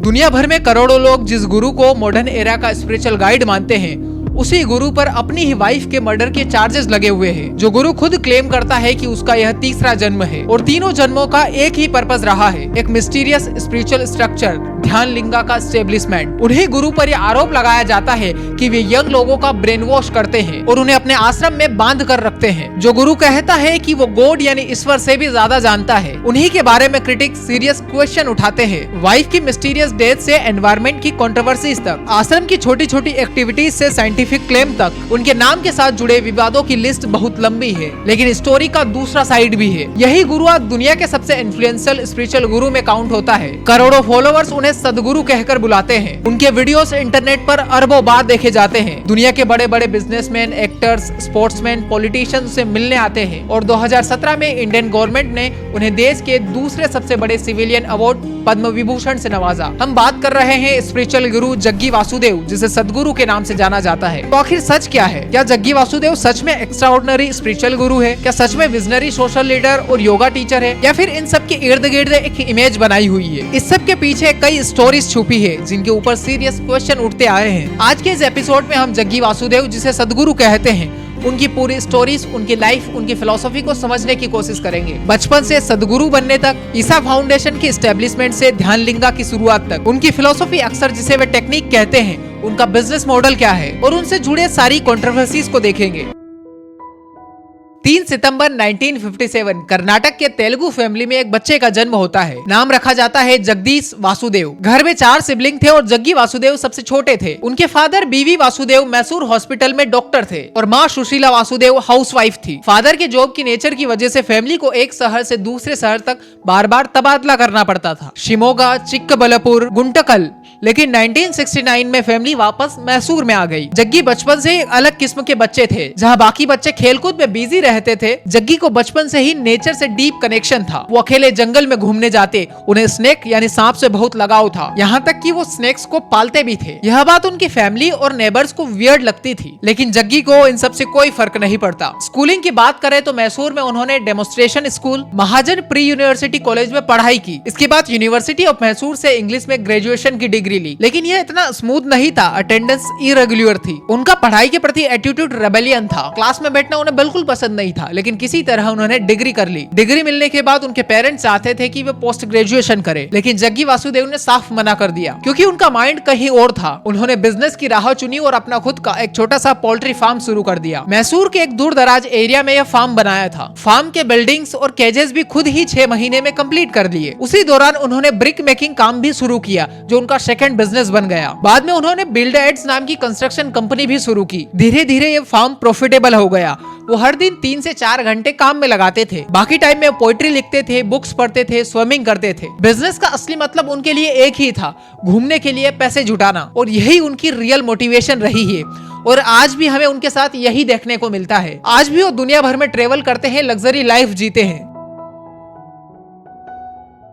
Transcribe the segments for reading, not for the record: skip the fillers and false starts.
दुनिया भर में करोड़ों लोग जिस गुरु को मॉडर्न एरा का स्पिरिचुअल गाइड मानते हैं, उसी गुरु पर अपनी ही वाइफ के मर्डर के चार्जेस लगे हुए हैं। जो गुरु खुद क्लेम करता है कि उसका यह तीसरा जन्म है और तीनों जन्मों का एक ही पर्पस रहा है, एक मिस्टीरियस स्पिरिचुअल स्ट्रक्चर, ध्यान लिंगा का स्टेब्लिशमेंट। उन्हीं गुरु पर यह आरोप लगाया जाता है कि वे यंग लोगों का ब्रेन वॉश करते हैं और उन्हें अपने आश्रम में बांध कर रखते हैं। जो गुरु कहता है कि वो गॉड यानी ईश्वर से भी ज्यादा जानता है, उन्हीं के बारे में क्रिटिक्स सीरियस क्वेश्चन उठाते हैं। वाइफ की मिस्टीरियस डेथ से एनवायरमेंट की कंट्रोवर्सीज तक, आश्रम की छोटी छोटी एक्टिविटीज से साइंटिफिक क्लेम तक, उनके नाम के साथ जुड़े विवादों की लिस्ट बहुत लंबी है। लेकिन स्टोरी का दूसरा साइड भी है। यही गुरु आज दुनिया के सबसे इन्फ्लुएंशियल स्पिरिचुअल गुरु में काउंट होता है। करोड़ों फॉलोअर्स उन्हें सदगुरु कहकर बुलाते हैं। उनके वीडियोस इंटरनेट पर अरबों बार देखे जाते हैं। दुनिया के बड़े बड़े बिजनेसमैन, एक्टर्स, स्पोर्ट्समैन, पॉलिटिशियंस से मिलने आते हैं और 2017 में इंडियन गवर्नमेंट ने उन्हें देश के दूसरे सबसे बड़े सिविलियन अवार्ड पद्म विभूषण से नवाजा। हम बात कर रहे हैं स्पिरिचुअल गुरु जग्गी वासुदेव, जिसे सदगुरु के नाम से जाना जाता है। तो आखिर सच क्या है? क्या जग्गी वासुदेव सच में एक्स्ट्राऑर्डिनरी स्पिरिचुअल गुरु है? क्या सच में विजनरी सोशल लीडर और योगा टीचर है, या फिर इन सब के इर्द गिर्द एक इमेज बनाई हुई है? इस सब के पीछे कई स्टोरीज छुपी है जिनके ऊपर सीरियस क्वेश्चन उठते आए हैं। आज के इस एपिसोड में हम जग्गी वासुदेव, जिसे सदगुरु कहते हैं, उनकी पूरी स्टोरीज, उनकी लाइफ, उनकी फिलॉसफी को समझने की कोशिश करेंगे। बचपन से सदगुरु बनने तक, ईसा फाउंडेशन की एस्टेब्लिशमेंट से ध्यान लिंगा की शुरुआत तक, उनकी फिलॉसफी अक्सर जिसे वे टेक्निक कहते हैं, उनका बिजनेस मॉडल क्या है और उनसे जुड़े सारी कंट्रोवर्सीज को देखेंगे। 3 सितंबर 1957 कर्नाटक के तेलुगु फैमिली में एक बच्चे का जन्म होता है। नाम रखा जाता है जगदीश वासुदेव। घर में 4 सिबलिंग थे और जग्गी वासुदेव सबसे छोटे थे। उनके फादर बीवी वासुदेव मैसूर हॉस्पिटल में डॉक्टर थे और माँ सुशीला वासुदेव हाउसवाइफ थी। फादर के जॉब की नेचर की वजह से फैमिली को एक शहर से दूसरे शहर तक बार बार तबादला करना पड़ता था, शिमोगा, चिक्कबल्लापुर, गुंटकल। लेकिन 1969 में फैमिली वापस मैसूर में आ गई। जग्गी बचपन से एक अलग किस्म के बच्चे थे। जहाँ बाकी बच्चे खेलकूद में बिजी रहते थे, जग्गी को बचपन से ही नेचर से डीप कनेक्शन था। वो अकेले जंगल में घूमने जाते, उन्हें स्नेक यानी सांप से बहुत लगाव था। यहाँ तक कि वो स्नेक्स को पालते भी थे। यह बात उनकी फैमिली और नेबर्स को वियर्ड लगती थी, लेकिन जग्गी को इन सब से कोई फर्क नहीं पड़ता। स्कूलिंग की बात करें तो मैसूर में उन्होंने डेमोन्स्ट्रेशन स्कूल, महाजन प्री यूनिवर्सिटी कॉलेज में पढ़ाई की। इसके बाद यूनिवर्सिटी ऑफ मैसूर से इंग्लिश में ग्रेजुएशन की डिग्री ली। लेकिन यह इतना स्मूथ नहीं था, अटेंडेंस इरेगुलर थी। उनका पढ़ाई के प्रति एटीट्यूड रेबेलियन था। क्लास में बैठना उन्हें बिल्कुल पसंद नहीं था, लेकिन किसी तरह उन्होंने डिग्री कर ली। डिग्री मिलने के बाद उनके पेरेंट्स चाहते थे कि वे पोस्ट ग्रेजुएशन करें, लेकिन जग्गी वासुदेव ने साफ मना कर दिया, क्योंकि उनका माइंड कहीं और था। उन्होंने बिजनेस की राह चुनी और अपना खुद का एक छोटा सा पोल्ट्री फार्म शुरू कर दिया। मैसूर के एक दूर दराज एरिया में यह फार्म बनाया था। फार्म के बिल्डिंग्स और केजेस भी खुद ही 6 महीने में कंप्लीट कर दिए। उसी दौरान उन्होंने ब्रिक मेकिंग काम भी शुरू किया, जो उनका सेकंड बिजनेस बन गया। बाद में उन्होंने बिल्ड एड्स नाम की कंस्ट्रक्शन कंपनी भी शुरू की। धीरे धीरे ये फार्म प्रॉफिटेबल हो गया। वो हर दिन 3 से 4 घंटे काम में लगाते थे। बाकी टाइम में पोएट्री लिखते थे, बुक्स पढ़ते थे, स्विमिंग करते थे। बिजनेस का असली मतलब उनके लिए एक ही था, घूमने के लिए पैसे जुटाना, और यही उनकी रियल मोटिवेशन रही है। और आज भी हमें उनके साथ यही देखने को मिलता है। आज भी वो दुनिया भर में ट्रेवल करते हैं, लग्जरी लाइफ जीते हैं।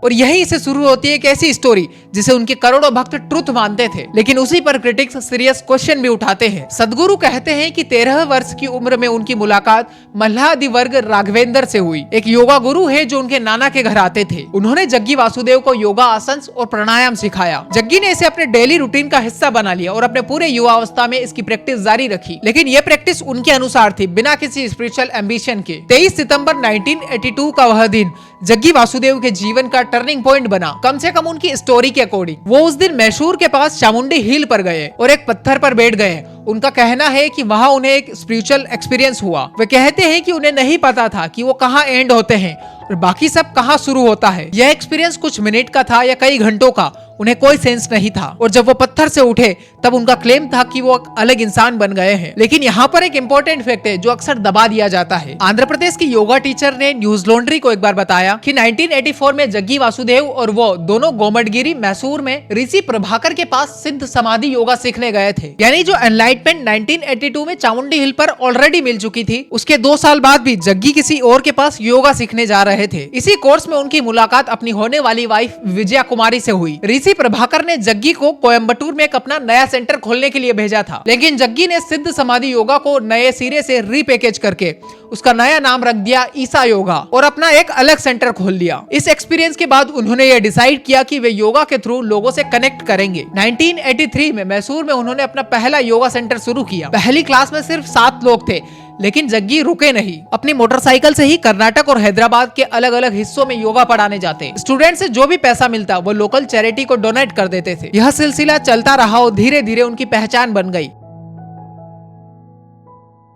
और यहीं से शुरू होती है एक ऐसी स्टोरी जिसे उनके करोड़ों भक्त ट्रुथ मानते थे, लेकिन उसी पर क्रिटिक्स सीरियस क्वेश्चन भी उठाते हैं। सदगुरु कहते हैं कि 13 वर्ष की उम्र में उनकी मुलाकात मल्लादिवर्ग राघवेंद्र से हुई। एक योगा गुरु है जो उनके नाना के घर आते थे। उन्होंने जग्गी वासुदेव को योगा आसन और प्राणायाम सिखाया। जग्गी ने इसे अपने डेली रूटीन का हिस्सा बना लिया और अपने पूरे युवावस्था में इसकी प्रैक्टिस जारी रखी। लेकिन यह प्रैक्टिस उनके अनुसार थी, बिना किसी स्पिरिचुअल एम्बिशन के। 23 सितंबर 1982 का वह दिन जग्गी वासुदेव के जीवन का टर्निंग पॉइंट बना, कम से कम उनकी स्टोरी के अकॉर्डिंग। वो उस दिन मैसूर के पास चामुंडी हिल पर गए और एक पत्थर पर बैठ गए। उनका कहना है कि वहां उन्हें एक स्पिरिचुअल एक्सपीरियंस हुआ। वे कहते हैं कि उन्हें नहीं पता था कि वो कहाँ एंड होते हैं और बाकी सब कहाँ शुरू होता है। यह एक्सपीरियंस कुछ मिनट का था या कई घंटों का, उन्हें कोई सेंस नहीं था। और जब वो पत्थर से उठे तब उनका क्लेम था कि वो एक अलग इंसान बन गए हैं। लेकिन यहाँ पर एक इम्पोर्टेंट फैक्ट है जो अक्सर दबा दिया जाता है। आंध्र प्रदेश की योगा टीचर ने न्यूज लॉन्ड्री को एक बार बताया कि 1984 में जग्गी वासुदेव और वो दोनों गोमटगिरी मैसूर में ऋषि प्रभाकर के पास सिद्ध समाधि योगा सीखने गए थे। यानी जो एनलाइटमेंट 1982 में चामुंडी हिल पर ऑलरेडी मिल चुकी थी, उसके 2 साल बाद भी जग्गी किसी और के पास योगा सीखने जा रहे थे। इसी कोर्स में उनकी मुलाकात अपनी होने वाली वाइफ विजया कुमारी से हुई। ऋषि प्रभाकर ने जग्गी को कोयम्बटूर में एक अपना नया सेंटर खोलने के लिए भेजा था, लेकिन जग्गी ने सिद्ध समाधि योगा को नए सिरे से रीपैकेज करके उसका नया नाम रख दिया ईसा योगा और अपना एक अलग सेंटर खोल लिया। इस एक्सपीरियंस के बाद उन्होंने ये डिसाइड किया कि वे योगा के थ्रू लोगों से कनेक्ट करेंगे। 1983 में मैसूर में उन्होंने अपना पहला योगा सेंटर शुरू किया। पहली क्लास में सिर्फ 7 लोग थे, लेकिन जग्गी रुके नहीं। अपनी मोटरसाइकिल से ही कर्नाटक और हैदराबाद के अलग अलग हिस्सों में योगा पढ़ाने जाते। स्टूडेंट से जो भी पैसा मिलता वो लोकल चैरिटी को डोनेट कर देते थे। यह सिलसिला चलता रहा और धीरे धीरे उनकी पहचान बन गई।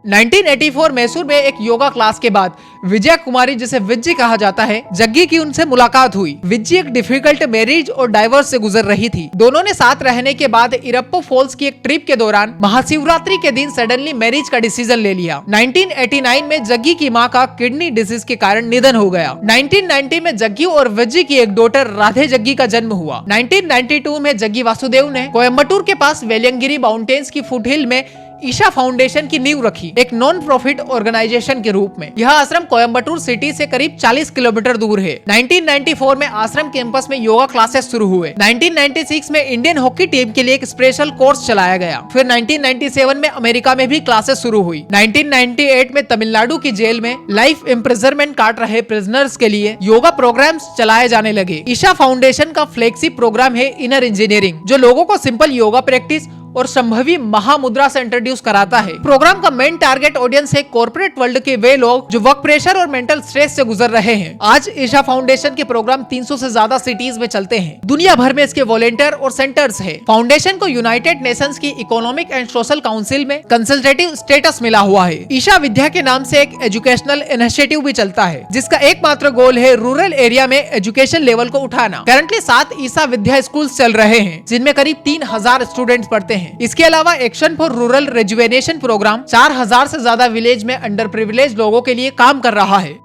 1984 मैसूर में एक योगा क्लास के बाद विजय कुमारी, जिसे विज्जी कहा जाता है, जग्गी की उनसे मुलाकात हुई। विज्जी एक डिफिकल्ट मैरिज और डाइवोर्स से गुजर रही थी। दोनों ने साथ रहने के बाद इरप्पो फॉल्स की एक ट्रिप के दौरान महाशिवरात्रि के दिन सडनली मैरिज का डिसीजन ले लिया। 1989 में जग्गी की मां का किडनी डिसीज के कारण निधन हो गया। 1990 में जग्गी और विज्जी की एक डॉटर राधे जग्गी का जन्म हुआ। 1992 में जग्गी वासुदेव ने कोयम्बटूर के पास वेलियंगिरी माउंटेन्स की फुटहिल में ईशा फाउंडेशन की नींव रखी, एक नॉन प्रॉफिट ऑर्गेनाइजेशन के रूप में। यह आश्रम कोयम्बटूर सिटी से करीब 40 किलोमीटर दूर है। 1994 में आश्रम कैंपस में योगा क्लासेस शुरू हुए। 1996 में इंडियन हॉकी टीम के लिए एक स्पेशल कोर्स चलाया गया। फिर 1997 में अमेरिका में भी क्लासेस शुरू हुई। 1998 में तमिलनाडु की जेल में लाइफ इम्प्रिजनमेंट काट रहे प्रिजनर्स के लिए योगा प्रोग्राम्स चलाए जाने लगे। ईशा फाउंडेशन का फ्लैगशिप प्रोग्राम है इनर इंजीनियरिंग, जो लोगों को सिंपल योगा प्रैक्टिस और संभवी महामुद्रा से इंट्रोड्यूस कराता है। प्रोग्राम का मेन टारगेट ऑडियंस है कॉर्पोरेट वर्ल्ड के वे लोग जो वर्क प्रेशर और मेंटल स्ट्रेस से गुजर रहे हैं। आज ईशा फाउंडेशन के प्रोग्राम 300 से ज्यादा सिटीज में चलते हैं। दुनिया भर में इसके वॉलेंटियर और सेंटर्स है। फाउंडेशन को यूनाइटेड नेशंस की इकोनॉमिक एंड सोशल काउंसिल में कंसल्टेटिव स्टेटस मिला हुआ है। ईशा विद्या के नाम से एक एजुकेशनल इनिशिएटिव भी चलता है, जिसका एकमात्र गोल है रूरल एरिया में एजुकेशन लेवल को उठाना। करंटली 7 ईशा विद्या स्कूल चल रहे हैं, जिनमें करीब 3000 स्टूडेंट्स पढ़ते हैं। इसके अलावा action for rural rejuvenation program 4000 से ज्यादा विलेज में अंडर प्रिविलेज लोगों के लिए काम कर रहा है।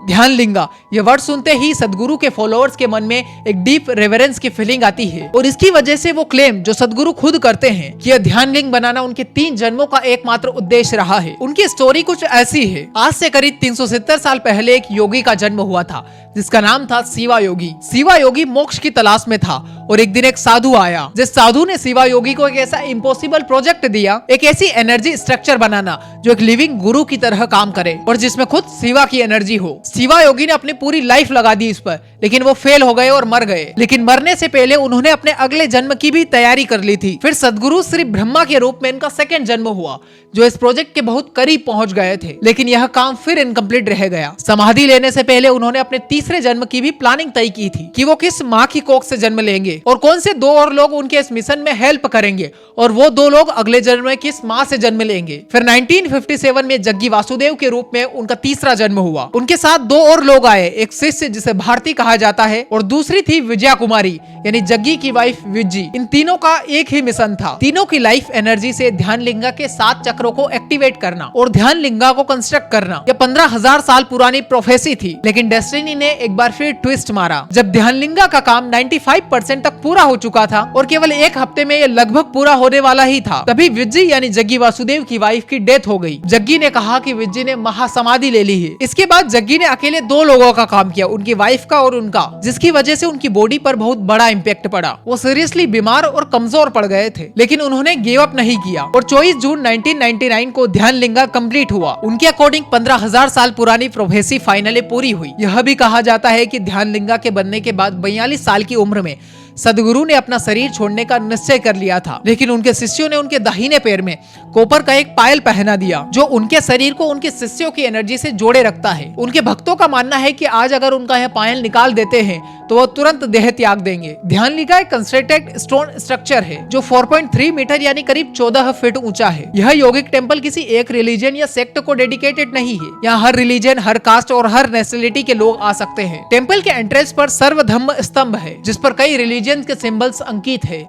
ध्यान लिंगा, ये वर्ड सुनते ही सदगुरु के फॉलोअर्स के मन में एक डीप रेवरेंस की फीलिंग आती है, और इसकी वजह से वो क्लेम जो सदगुरु खुद करते हैं कि यह ध्यान लिंग बनाना उनके 3 जन्मों का एकमात्र उद्देश्य रहा है। उनकी स्टोरी कुछ ऐसी है। आज से करीब 370 साल पहले एक योगी का जन्म हुआ था, जिसका नाम था शिवा योगी। शिवा योगी मोक्ष की तलाश में था, और एक दिन एक साधु आया। जिस साधु ने शिवा योगी को एक ऐसा इम्पॉसिबल प्रोजेक्ट दिया, एक ऐसी एनर्जी स्ट्रक्चर बनाना जो एक लिविंग गुरु की तरह काम करे और जिसमें खुद शिवा की एनर्जी हो। शिवा योगी ने अपनी पूरी लाइफ लगा दी इस पर, लेकिन वो फेल हो गए और मर गए। लेकिन मरने से पहले उन्होंने अपने अगले जन्म की भी तैयारी कर ली थी। फिर सदगुरु श्री ब्रह्मा के रूप में इनका सेकंड जन्म हुआ, जो इस प्रोजेक्ट के बहुत करीब पहुंच गए थे, लेकिन यह काम फिर इनकम्प्लीट रह गया। समाधि लेने से पहले उन्होंने अपने तीसरे जन्म की भी प्लानिंग तय की थी कि वो किस माँ की कोख से जन्म लेंगे और कौन से 2 और लोग उनके इस मिशन में हेल्प करेंगे, और वो 2 लोग अगले जन्म में किस माँ से जन्म लेंगे। फिर 1957 में जग्गी वासुदेव के रूप में उनका तीसरा जन्म हुआ। उनके साथ 2 और लोग आए, एक शिष्य जिसे भारती कहा जाता है, और दूसरी थी विजया कुमारी, यानी जग्गी की वाइफ विज्जी। इन तीनों का एक ही मिशन था, तीनों की लाइफ एनर्जी से ध्यान लिंगा के 7 चक्रों को एक्टिवेट करना और ध्यान लिंगा को कंस्ट्रक्ट करना। यह 15,000 साल पुरानी प्रोफेसी थी, लेकिन डेस्टिनी ने एक बार फिर ट्विस्ट मारा। जब ध्यान लिंगा का काम 95% तक पूरा हो चुका था और केवल 1 हफ्ते में यह लगभग पूरा होने वाला ही था, तभी विज्जी यानी जग्गी वासुदेव की वाइफ की डेथ हो गई। जग्गी ने कहा कि विज्जी ने महासमाधि ले ली है। इसके बाद जग्गी ने अकेले 2 लोगों का काम किया, उनकी वाइफ का और उनका, जिसकी वजह से उनकी बॉडी पर बहुत बड़ा इम्पैक्ट पड़ा। वो सीरियसली बीमार और कमजोर पड़ गए थे, लेकिन उन्होंने गिव अप नहीं किया और 24 जून 1999 को ध्यान लिंगा कंप्लीट हुआ। उनके अकॉर्डिंग 15,000 साल पुरानी प्रोफेसी फाइनली पूरी हुई। यह भी कहा जाता है कि ध्यान लिंगा के बनने के बाद 42 साल की उम्र में सदगुरु ने अपना शरीर छोड़ने का निश्चय कर लिया था, लेकिन उनके शिष्यों ने उनके दाहिने पैर में कॉपर का एक पायल पहना दिया, जो उनके शरीर को उनके शिष्यों की एनर्जी से जोड़े रखता है। उनके भक्तों का मानना है कि आज अगर उनका यह पायल निकाल देते हैं तो वो तुरंत देह त्याग देंगे। ध्यान लिंगा एक कंस्ट्रक्टेड स्टोन स्ट्रक्चर है जो 4.3 मीटर यानी करीब 14 फीट ऊंचा है। यह यौगिक टेम्पल किसी एक रिलीजन या सेक्ट को डेडिकेटेड नहीं है। यहाँ हर रिलीजन, हर कास्ट और हर नेशनलिटी के लोग आ सकते हैं। टेम्पल के एंट्रेंस पर सर्वधर्म स्तंभ है, जिस पर कई रिलीजन के सिंबल्स अंकित है।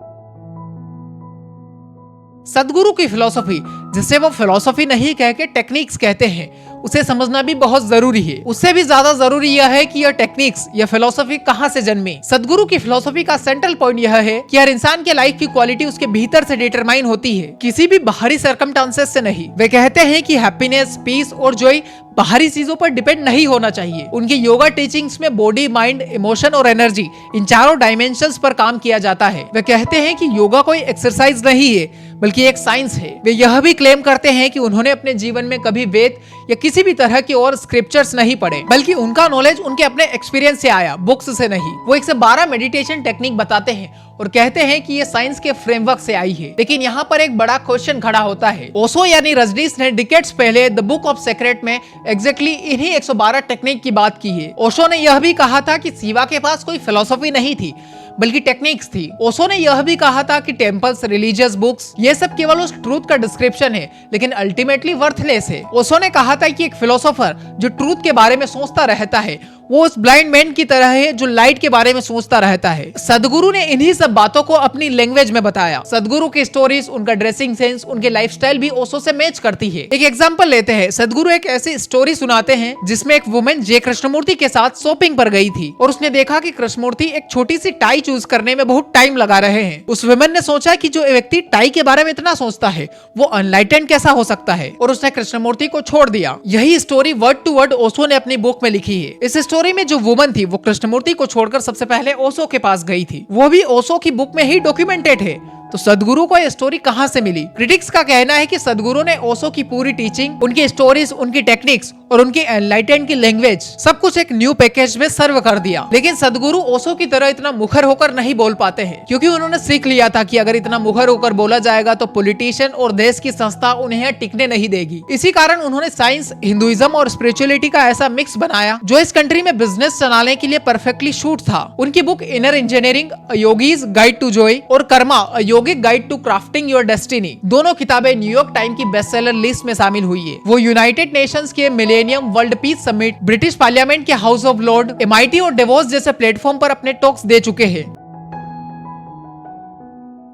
सदगुरु की फिलॉसफी, जिसे वो फिलॉसफी नहीं कह के टेक्निक्स कहते हैं, उसे समझना भी बहुत जरूरी है। उससे भी ज्यादा जरूरी यह है कि यह टेक्निक्स या फिलॉसफी कहां से जन्मी। सदगुरु की फिलॉसफी का सेंट्रल पॉइंट यह है कि हर इंसान के लाइफ की क्वालिटी उसके भीतर से डिटरमाइन होती है, किसी भी बाहरी सर्कमस्टांसेस से नहीं। वे कहते हैं कि हैप्पीनेस, पीस और जॉय बाहरी चीजों पर डिपेंड नहीं होना चाहिए। उनकी योगा टीचिंग्स में बॉडी, माइंड, इमोशन और एनर्जी, इन चारों डायमेंशंस पर काम किया जाता है। वे कहते हैं कि योगा कोई एक्सरसाइज नहीं है, बल्कि एक साइंस है। वे यह भी क्लेम करते हैं कि उन्होंने अपने जीवन में कभी वेद या किसी भी तरह की और स्क्रिप्चर्स नहीं पढ़े, बल्कि उनका नॉलेज उनके अपने एक्सपीरियंस से आया, बुक्स से नहीं। वो 1 से 12 मेडिटेशन टेक्निक बताते हैं और कहते हैं कि ये साइंस के फ्रेमवर्क से आई है। लेकिन यहाँ पर एक बड़ा क्वेश्चन खड़ा होता है। ओशो यानी रजनीश ने डिकेड्स पहले द बुक ऑफ सीक्रेट में एग्जैक्टली इन्हीं 112 टेक्निक की बात की है। ओशो ने यह भी कहा था कि शिवा के पास कोई फिलॉसफी नहीं थी, बल्कि टेक्निक्स थी। ओशो ने यह भी कहा था कि टेम्पल्स, रिलीजियस बुक्स, ये सब केवल उस ट्रूथ का डिस्क्रिप्शन है, लेकिन अल्टीमेटली वर्थलेस है। ओशो ने कहा था कि एक फिलोसोफर जो ट्रूथ के बारे में सोचता रहता है वो उस ब्लाइंड मैन की तरह है जो लाइट के बारे में सोचता रहता है। सदगुरु ने इन्हीं सब बातों को अपनी लैंग्वेज में बताया। सदगुरु की स्टोरीज, उनका ड्रेसिंग सेंस, उनके लाइफस्टाइल भी ओशो से मैच करती है। एक एग्जांपल लेते हैं। सदगुरु एक ऐसी स्टोरी सुनाते हैं जिसमें एक वुमेन जे कृष्णमूर्ति के साथ शॉपिंग पर गई थी और उसने देखा कि कृष्णमूर्ति एक छोटी सी टाई चूज करने में बहुत टाइम लगा रहे हैं। उस वुमेन ने सोचा कि जो व्यक्ति टाई के बारे में इतना सोचता है वो अनलाइटेंड कैसा हो सकता है, और उसने कृष्णमूर्ति को छोड़ दिया। यही story word to word Osho ने अपनी बुक में लिखी है। इस स्टोरी में जो वुमन थी वो कृष्णमूर्ति को छोड़कर सबसे पहले ओशो के पास गई थी। वो भी ओशो की बुक में ही डॉक्यूमेंटेड है। तो सदगुरु को ये स्टोरी कहां से मिली? क्रिटिक्स का कहना है कि सदगुरु ने ओशो की पूरी टीचिंग, उनकी स्टोरीज, उनकी टेक्निक्स और उनकी एनलाइटेंड की लैंग्वेज सब कुछ एक न्यू पैकेज में सर्व कर दिया। लेकिन सदगुरु ओशो की तरह इतना मुखर होकर नहीं बोल पाते हैं, क्योंकि उन्होंने सीख लिया था कि अगर इतना मुखर होकर बोला जाएगा तो पॉलिटिशियन और देश की संस्था उन्हें टिकने नहीं देगी। इसी कारण उन्होंने साइंस, हिंदुइज्म और स्पिरिचुअलिटी का ऐसा मिक्स बनाया जो इस कंट्री में बिजनेस चलाने के लिए परफेक्टली सूट था। उनकी book inner engineering, yogis guide to joy और karma, yogic guide to crafting your destiny, दोनों किताबें न्यूयॉर्क टाइम की बेस्टसेलर लिस्ट में शामिल हुई है। वो यूनाइटेड नेशंस के millennium world peace summit, British parliament के हाउस ऑफ लॉर्ड, MIT और डेवोस जैसे प्लेटफॉर्म पर अपने टॉक्स दे चुके हैं।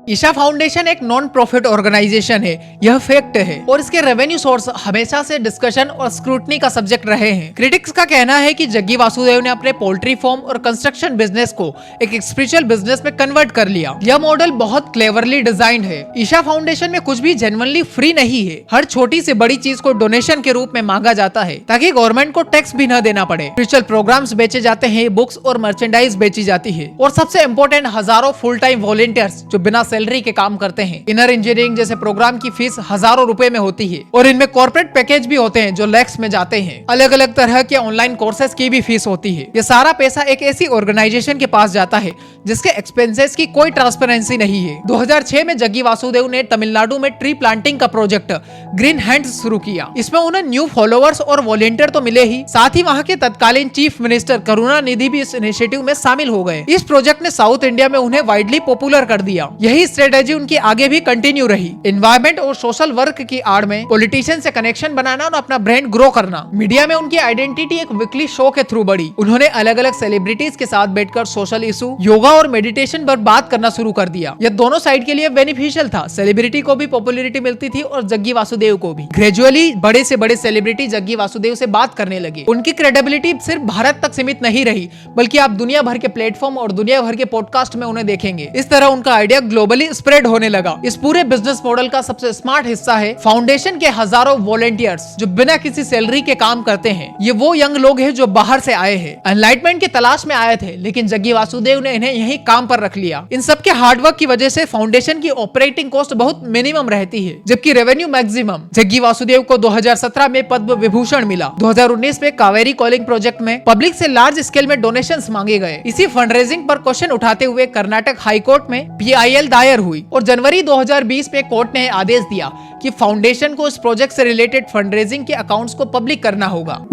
ईशा फाउंडेशन एक नॉन प्रॉफिट ऑर्गेनाइजेशन है, यह फैक्ट है, और इसके रेवेन्यू सोर्स हमेशा से डिस्कशन और स्क्रूटनी का सब्जेक्ट रहे हैं। क्रिटिक्स का कहना है कि जग्गी वासुदेव ने अपने पोल्ट्री फार्म और कंस्ट्रक्शन बिजनेस को एक स्पिरिचुअल बिजनेस में कन्वर्ट कर लिया। यह मॉडल बहुत क्लेवरली डिजाइंड है। ईशा फाउंडेशन में कुछ भी जेन्युइनली फ्री नहीं है। हर छोटी से बड़ी चीज को डोनेशन के रूप में मांगा जाता है ताकि गवर्नमेंट को टैक्स भी न देना पड़े। स्पिरिचुअल प्रोग्राम्स बेचे जाते हैं, बुक्स और मर्चेंडाइज बेची जाती है, और सबसे इम्पोर्टेंट हजारों फुल टाइम वॉलंटियर्स जो बिना सैलरी के काम करते हैं। इनर इंजीनियरिंग जैसे प्रोग्राम की फीस हजारों रुपए में होती है, और इनमें कॉर्पोरेट पैकेज भी होते हैं जो लैक्स में जाते हैं। अलग अलग तरह के ऑनलाइन कोर्सेज की भी फीस होती है। ये सारा पैसा एक ऐसी ऑर्गेनाइजेशन के पास जाता है जिसके एक्सपेंसेस की कोई ट्रांसपेरेंसी नहीं है। 2006 में जग्गी वासुदेव ने तमिलनाडु में ट्री प्लांटिंग का प्रोजेक्ट ग्रीन हैंड्स शुरू किया। इसमें उन्हें न्यू फॉलोअर्स और वॉलंटियर तो मिले ही, साथ ही वहाँ के तत्कालीन चीफ मिनिस्टर करुणानिधि भी इस इनिशिएटिव में शामिल हो गए। इस प्रोजेक्ट ने साउथ इंडिया में उन्हें वाइडली पॉपुलर कर दिया। यही स्ट्रेटेजी उनकी आगे भी कंटिन्यू रही। एनवायरमेंट और सोशल वर्क की आड़ में पॉलिटिशियन से कनेक्शन बनाना और अपना ब्रांड ग्रो करना। मीडिया में उनकी आइडेंटिटी एक वीकली शो के थ्रू बढ़ी। उन्होंने अलग अलग सेलिब्रिटीज के साथ बैठकर सोशल इशू, योगा और मेडिटेशन पर बात करना शुरू कर दिया। यह दोनों साइड के लिए बेनिफिशियल था। सेलिब्रिटी को भी पॉपुलैरिटी मिलती थी और जग्गी वासुदेव को भी। ग्रेजुअली बड़े से बड़े सेलिब्रिटी जग्गी वासुदेव से बात करने लगे। उनकी क्रेडिबिलिटी सिर्फ भारत तक सीमित नहीं रही, बल्कि आप दुनिया भर के प्लेटफॉर्म और दुनिया भर के पॉडकास्ट में उन्हें देखेंगे। इस तरह उनका आइडिया ग्लोबली स्प्रेड होने लगा। इस पूरे बिजनेस मॉडल का सबसे स्मार्ट हिस्सा है फाउंडेशन के हजारों वॉलंटियर्स जो बिना किसी सैलरी के काम करते हैं। ये वो यंग लोग हैं जो बाहर से आए हैं, एनलाइटमेंट की तलाश में आए थे, लेकिन जग्गी वासुदेव ने इन्हें यही काम पर रख लिया। इन सबके हार्डवर्क की वजह से फाउंडेशन की ऑपरेटिंग कॉस्ट बहुत मिनिमम रहती है, जबकि रेवेन्यू मैक्सिमम। जग्गी वासुदेव को 2017 में पद्म विभूषण मिला। 2019 में कावेरी कॉलिंग प्रोजेक्ट में पब्लिक से लार्ज स्केल में डोनेशंस मांगे गए। इसी फंडरेजिंग पर क्वेश्चन उठाते हुए कर्नाटक हाई कोर्ट में PIL दायर हुई और जनवरी 2020 में कोर्ट ने आदेश दिया कि फाउंडेशन को इस प्रोजेक्ट से रिलेटेड फंडरेजिंग के अकाउंट्स को पब्लिक करना होगा।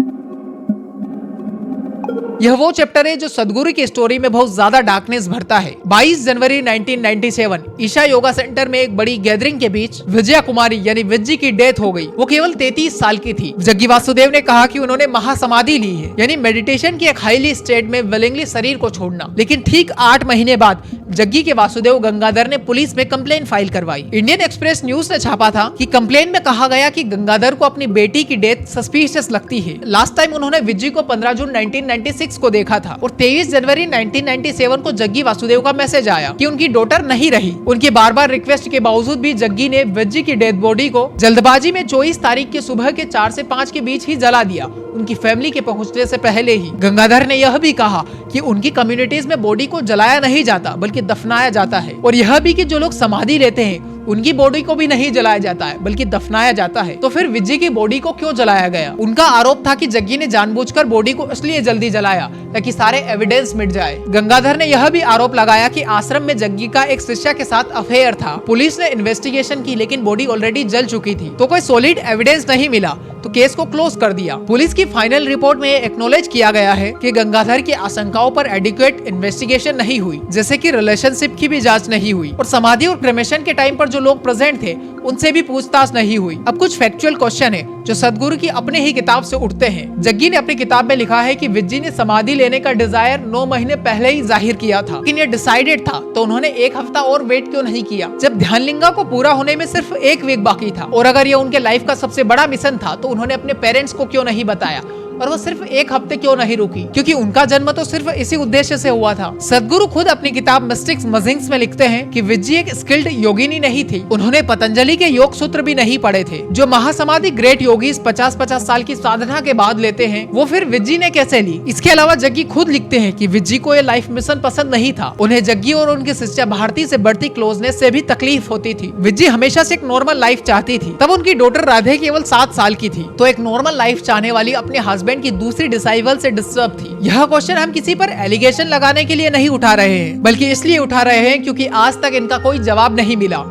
यह वो चैप्टर है जो सदगुरु की स्टोरी में बहुत ज्यादा डार्कनेस भरता है। 22 जनवरी 1997 ईशा योगा सेंटर में एक बड़ी गैदरिंग के बीच विजया कुमारी यानी विज्जी की डेथ हो गई। वो केवल 33 साल की थी। जग्गी वासुदेव ने कहा कि उन्होंने महासमाधि ली है, यानी मेडिटेशन की एक हाईली स्टेट में विलिंगली शरीर को छोड़ना। लेकिन ठीक 8 महीने बाद जग्गी के वासुदेव गंगाधर ने पुलिस में कंप्लेन फाइल करवाई। इंडियन एक्सप्रेस न्यूज ने छापा था कि कंप्लेन में कहा गया कि गंगाधर को अपनी बेटी की डेथ सस्पिशियस लगती है। लास्ट टाइम उन्होंने विज्जी को 15 जून 1996 को देखा था और 23 जनवरी 1997 को जग्गी वासुदेव का मैसेज आया कि उनकी डॉटर नहीं रही। उनकी बार बार रिक्वेस्ट के बावजूद भी जग्गी ने विज्जी की डेड बॉडी को जल्दबाजी में 24 तारीख के सुबह के 4 से 5 के बीच ही जला दिया, उनकी फैमिली के पहुंचने से पहले ही। गंगाधर ने यह भी कहा कि उनकी कम्युनिटीज में बॉडी को जलाया नहीं जाता बल्कि दफनाया जाता है, और यह भी कि जो लोग समाधि लेते हैं उनकी बॉडी को भी नहीं जलाया जाता है बल्कि दफनाया जाता है। तो फिर विज्जी की बॉडी को क्यों जलाया गया? उनका आरोप था कि जग्गी ने जानबूझकर बॉडी को इसलिए जल्दी जलाया ताकि सारे एविडेंस मिट जाए। गंगाधर ने यह भी आरोप लगाया कि आश्रम में जग्गी का एक शिष्या के साथ अफेयर था। पुलिस ने इन्वेस्टिगेशन की लेकिन बॉडी ऑलरेडी जल चुकी थी, तो कोई सॉलिड एविडेंस नहीं मिला, तो केस को क्लोज कर दिया। पुलिस की फाइनल रिपोर्ट में एक्नॉलेज किया गया है कि गंगाधर की आशंकाओं पर एडिक्वेट इन्वेस्टिगेशन नहीं हुई, जैसे कि रिलेशनशिप की भी जांच नहीं हुई और समाधि और क्रेमेशन के टाइम पर जो लोग प्रेजेंट थे उनसे भी पूछताछ नहीं हुई। अब कुछ फैक्चुअल क्वेश्चन है जो सदगुरु की अपने ही किताब से उठते हैं। जग्गी ने अपनी किताब में लिखा है कि विज्जी ने समाधि लेने का डिजायर 9 महीने पहले ही जाहिर किया था, लेकिन ये डिसाइडेड था, तो उन्होंने 1 हफ्ता और वेट क्यों नहीं किया जब ध्यानलिंगा को पूरा होने में सिर्फ 1 वीक बाकी था? और अगर ये उनके लाइफ का सबसे बड़ा मिशन था तो उन्होंने अपने पेरेंट्स को क्यों नहीं बताया? और वो सिर्फ 1 हफ्ते क्यों नहीं रुकी? क्योंकि उनका जन्म तो सिर्फ इसी उद्देश्य से हुआ था। सदगुरु खुद अपनी किताब मिस्टिक्स मजिंग्स में लिखते हैं कि विज्जी एक स्किल्ड योगिनी नहीं थी। उन्होंने पतंजलि के योग सूत्र भी नहीं पढ़े थे। जो महासमाधि ग्रेट योगीज 50-50 साल की साधना के बाद लेते हैं, वो फिर विज्जी ने कैसे ली? इसके अलावा जग्गी खुद लिखते हैं कि विज्जी को ये लाइफ मिशन पसंद नहीं था। उन्हें जग्गी और उनकी सिस्टर भारती से बढ़ती क्लोजनेस से भी तकलीफ होती थी। विज्जी हमेशा से एक नॉर्मल लाइफ चाहती थी। तब उनकी डॉटर राधे केवल 7 साल की थी, तो एक नॉर्मल लाइफ चाहने वाली अपने हस्बैंड की दूसरी डिसाइबल से डिस्टर्ब थी। यह क्वेश्चन हम किसी पर एलिगेशन लगाने के लिए नहीं उठा रहे हैं, बल्कि इसलिए उठा रहे हैं क्योंकि आज तक इनका कोई जवाब नहीं मिला।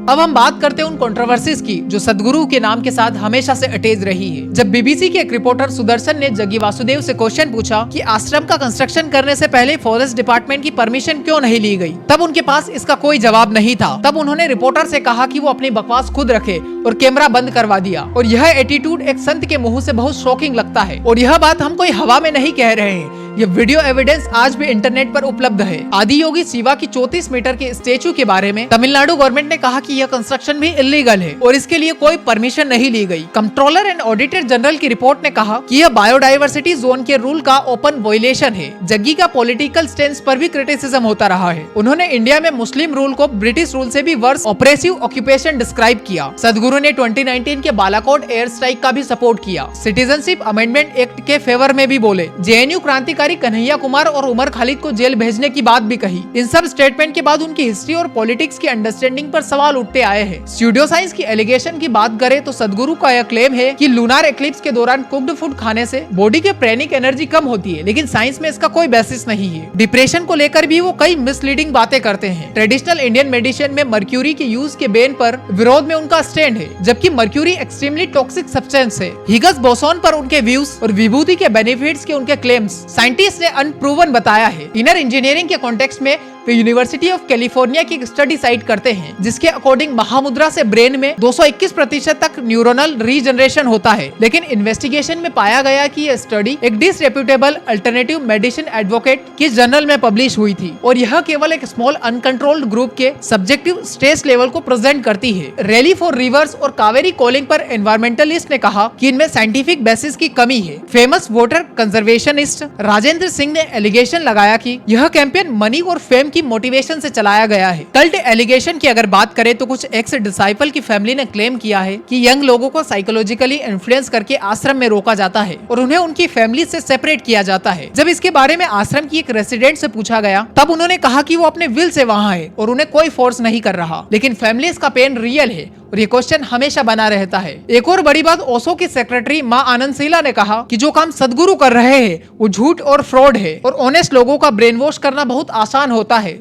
अब हम बात करते हैं उन कंट्रोवर्सीज की जो सदगुरु के नाम के साथ हमेशा से अटैच रही है। जब बीबीसी के एक रिपोर्टर सुदर्शन ने जग्गी वासुदेव से क्वेश्चन पूछा कि आश्रम का कंस्ट्रक्शन करने से पहले फॉरेस्ट डिपार्टमेंट की परमिशन क्यों नहीं ली गई, तब उनके पास इसका कोई जवाब नहीं था। तब उन्होंने रिपोर्टर से कहा कि वो अपनी बकवास खुद रखे और कैमरा बंद करवा दिया। और यह एटीट्यूड एक संत के मुंह से बहुत शॉकिंग लगता है। और यह बात हम कोई हवा में नहीं कह रहे हैं, ये वीडियो एविडेंस आज भी इंटरनेट पर उपलब्ध है। आदि योगी शिवा की 34 मीटर के स्टेचू के बारे में तमिलनाडु गवर्नमेंट ने कहा कि यह कंस्ट्रक्शन भी इलीगल है और इसके लिए कोई परमिशन नहीं ली गई। कंट्रोलर एंड ऑडिटर जनरल की रिपोर्ट ने कहा कि यह बायोडाइवर्सिटी जोन के रूल का ओपन वायलेशन है। जग्गी का पॉलिटिकल स्टेंस पर भी क्रिटिसिज्म होता रहा है। उन्होंने इंडिया में मुस्लिम रूल को ब्रिटिश रूल से भी वर्स ऑपरेसिव ऑक्यूपेशन डिस्क्राइब किया। सदगुरु ने 2019 के बालाकोट एयर स्ट्राइक का भी सपोर्ट किया। सिटीजनशिप अमेंडमेंट एक्ट के फेवर में भी बोले। जेएनयू क्रांतिकारी कन्हैया कुमार और उमर खालिद को जेल भेजने की बात भी कही। इन सब स्टेटमेंट के बाद उनकी हिस्ट्री और पॉलिटिक्स की अंडरस्टैंडिंग पर सवाल उठते आए हैं। स्टूडियो साइंस की एलिगेशन की बात करें तो सदगुरु का यह क्लेम है कि लूनार एक्लिप्स के दौरान कुक्ड फूड खाने से बॉडी के प्रेनिक एनर्जी कम होती है, लेकिन साइंस में इसका कोई बेसिस नहीं है। डिप्रेशन को लेकर भी वो कई मिसलीडिंग बातें करते हैं। ट्रेडिशनल इंडियन मेडिसिन में मर्क्यूरी के यूज के बैन पर विरोध में उनका स्टैंड है, जबकि मर्क्यूरी एक्सट्रीमली टॉक्सिक सब्सटेंस है। हिगस बोसोन पर उनके व्यूज और विभूति के बेनिफिट्स के उनके क्लेम्स साइंटिस्ट ने अनप्रूवन बताया है। इनर इंजीनियरिंग के कॉन्टेक्स्ट में वे यूनिवर्सिटी ऑफ कैलिफोर्निया की एक स्टडी साइट करते हैं, जिसके अकॉर्डिंग महामुद्रा से ब्रेन में 221% तक न्यूरोनल रीजनरेशन होता है। लेकिन इन्वेस्टिगेशन में पाया गया कि यह स्टडी एक डिसरेप्यूटेबल अल्टरनेटिव मेडिसिन एडवोकेट की जर्नल में पब्लिश हुई थी और यह केवल एक स्मॉल अनकंट्रोल्ड ग्रुप के सब्जेक्टिव स्ट्रेस लेवल को प्रेजेंट करती है। रैली फॉर रिवर्स और कावेरी कॉलिंग पर एनवायरमेंटलिस्ट ने कहा कि इनमें साइंटिफिक बेसिस की कमी है। Famous water conservationist Rajendra Singh ने एलिगेशन लगाया कि यह कैंपेन मनी और फेम की मोटिवेशन से चलाया गया है। कल्ट एलिगेशन की अगर बात करें तो कुछ एक्स डिसाइपल की फैमिली ने क्लेम किया है कि यंग लोगों को साइकोलॉजिकली इन्फ्लुएंस करके आश्रम में रोका जाता है और उन्हें उनकी फैमिली से सेपरेट किया जाता है। जब इसके बारे में आश्रम की एक रेसिडेंट से पूछा गया, तब उन्होंने कहा कि वो अपने विल से वहाँ है और उन्हें कोई फोर्स नहीं कर रहा, लेकिन फैमिलीज का पेन रियल है और ये क्वेश्चन हमेशा बना रहता है। एक और बड़ी बात, ओशो की सेक्रेटरी माँ आनंदशीला ने कहा कि जो काम सदगुरु कर रहे हैं वो झूठ और फ्रॉड है और ऑनेस्ट लोगों का ब्रेन वॉश करना बहुत आसान होता है।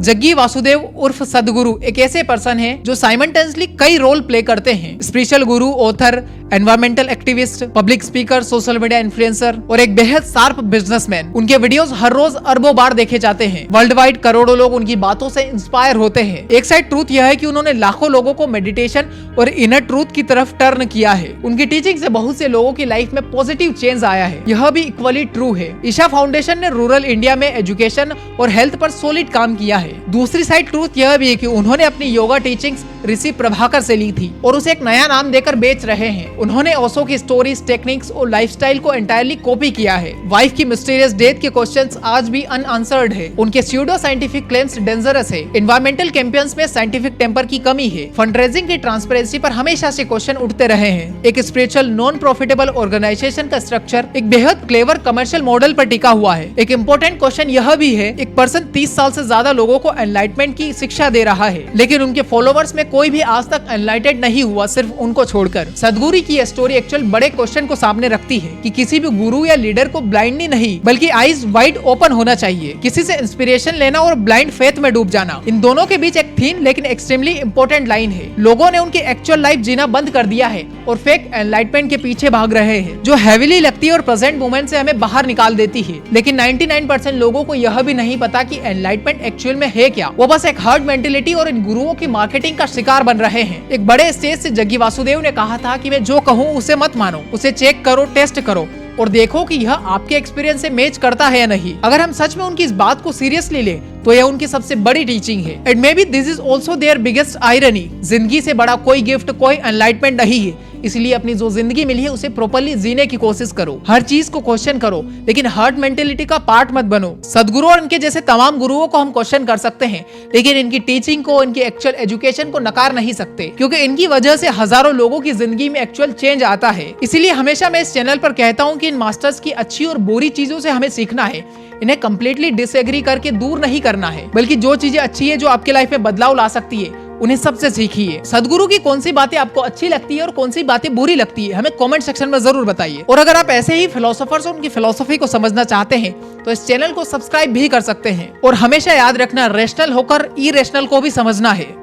जग्गी वासुदेव उर्फ सदगुरु एक ऐसे पर्सन है जो साइमल्टेनियसली कई रोल प्ले करते हैं। स्पिरिचुअल गुरु, author, environmental activist, public speaker, social media influencer और एक बेहद शार्प बिजनेसमैन। उनके वीडियोस हर रोज अरबों बार देखे जाते हैं। वर्ल्ड वाइड करोड़ों लोग उनकी बातों से इंस्पायर होते हैं। एक साइड ट्रूथ यह है कि उन्होंने लाखों लोगों को मेडिटेशन और इनर ट्रूथ की तरफ टर्न किया है। उनकी टीचिंग से बहुत से लोगों की लाइफ में पॉजिटिव चेंज आया है। यह भी इक्वली ट्रू है। ईशा फाउंडेशन ने रूरल इंडिया में एजुकेशन और हेल्थ पर सॉलिड काम किया है। दूसरी साइड ट्रूथ यह भी है कि उन्होंने अपनी योगा टीचिंग्स ऋषि प्रभाकर से ली थी और उसे एक नया नाम देकर बेच रहे हैं। उन्होंने ओशो की स्टोरीज, टेक्निक्स और लाइफस्टाइल को एंटायरली कॉपी किया है। वाइफ की मिस्टीरियस डेथ के क्वेश्चंस आज भी अनआंसर्ड है। उनके स्यूडो साइंटिफिक क्लेम्स डेंजरस है। एनवायरमेंटल कैंपेन्स में साइंटिफिक टेम्पर की कमी है। फंडरेजिंग की ट्रांसपेरेंसी पर हमेशा से क्वेश्चन उठते रहे हैं। एक स्पिरिचुअल नॉन प्रॉफिटेबल ऑर्गेनाइजेशन का स्ट्रक्चर एक बेहद क्लेवर कमर्शियल मॉडल पर टिका हुआ है। एक इम्पोर्टेंट क्वेश्चन यह भी है, एक पर्सन 30 साल से ज्यादा लोगों को एनलाइटमेंट की शिक्षा दे रहा है, लेकिन उनके फॉलोवर्स में कोई भी आज तक एनलाइटेड नहीं हुआ, सिर्फ उनको छोड़कर। सदगुरु की यह स्टोरी एक्चुअल बड़े क्वेश्चन को सामने रखती है कि किसी भी गुरु या लीडर को ब्लाइंडली नहीं बल्कि आईज वाइड ओपन होना चाहिए। किसी से इंस्पिरेशन लेना और ब्लाइंड फेथ में डूब जाना, इन दोनों के बीच एक थीन लेकिन एक्सट्रीमली इंपॉर्टेंट लाइन है। लोगों ने उनकी एक्चुअल लाइफ जीना बंद कर दिया है और फेक एनलाइटमेंट के पीछे भाग रहे हैं, जो हैवीली लगती है और प्रेजेंट मोमेंट से हमें बाहर निकाल देती है। लेकिन 99% लोगों को यह भी नहीं पता कि एनलाइटमेंट एक्चुअल में है क्या। वो बस एक हर्ड मेंटेलिटी और इन गुरुओं की मार्केटिंग का शिकार बन रहे हैं। एक बड़े स्टेज से जग्गी वासुदेव ने कहा था कि मैं जो कहूँ उसे मत मानो, उसे चेक करो, टेस्ट करो और देखो कि यह आपके एक्सपीरियंस से मैच करता है या नहीं। अगर हम सच में उनकी इस बात को सीरियसली ले तो यह उनकी सबसे बड़ी टीचिंग है। And may be this is also their biggest irony. जिंदगी से बड़ा कोई गिफ्ट, कोई एनलाइटमेंट नहीं है, इसलिए अपनी जो जिंदगी मिली है उसे प्रॉपर्ली जीने की कोशिश करो। हर चीज को क्वेश्चन करो, लेकिन हर्ट मेंटेलिटी का पार्ट मत बनो। सदगुरु और इनके जैसे तमाम गुरुओं को हम क्वेश्चन कर सकते हैं, लेकिन इनकी टीचिंग को, इनकी एक्चुअल एजुकेशन को नकार नहीं सकते, क्योंकि इनकी वजह से हजारों लोगों की जिंदगी में एक्चुअल चेंज आता है। इसीलिए हमेशा मैं इस चैनल पर कहता हूँ कि इन मास्टर्स की अच्छी और बुरी चीजों से हमें सीखना है। इन्हें कम्प्लीटली डिसएग्री करके दूर नहीं करना है, बल्कि जो चीजें अच्छी है, जो आपके लाइफ में बदलाव ला सकती है, उन्हें सबसे सीखिए। सदगुरु की कौन सी बातें आपको अच्छी लगती है और कौन सी बातें बुरी लगती है, हमें कमेंट सेक्शन में जरूर बताइए। और अगर आप ऐसे ही फिलोसोफर्स और उनकी फिलोसफी को समझना चाहते हैं तो इस चैनल को सब्सक्राइब भी कर सकते हैं। और हमेशा याद रखना, रेशनल होकर इरेशनल को भी समझना है।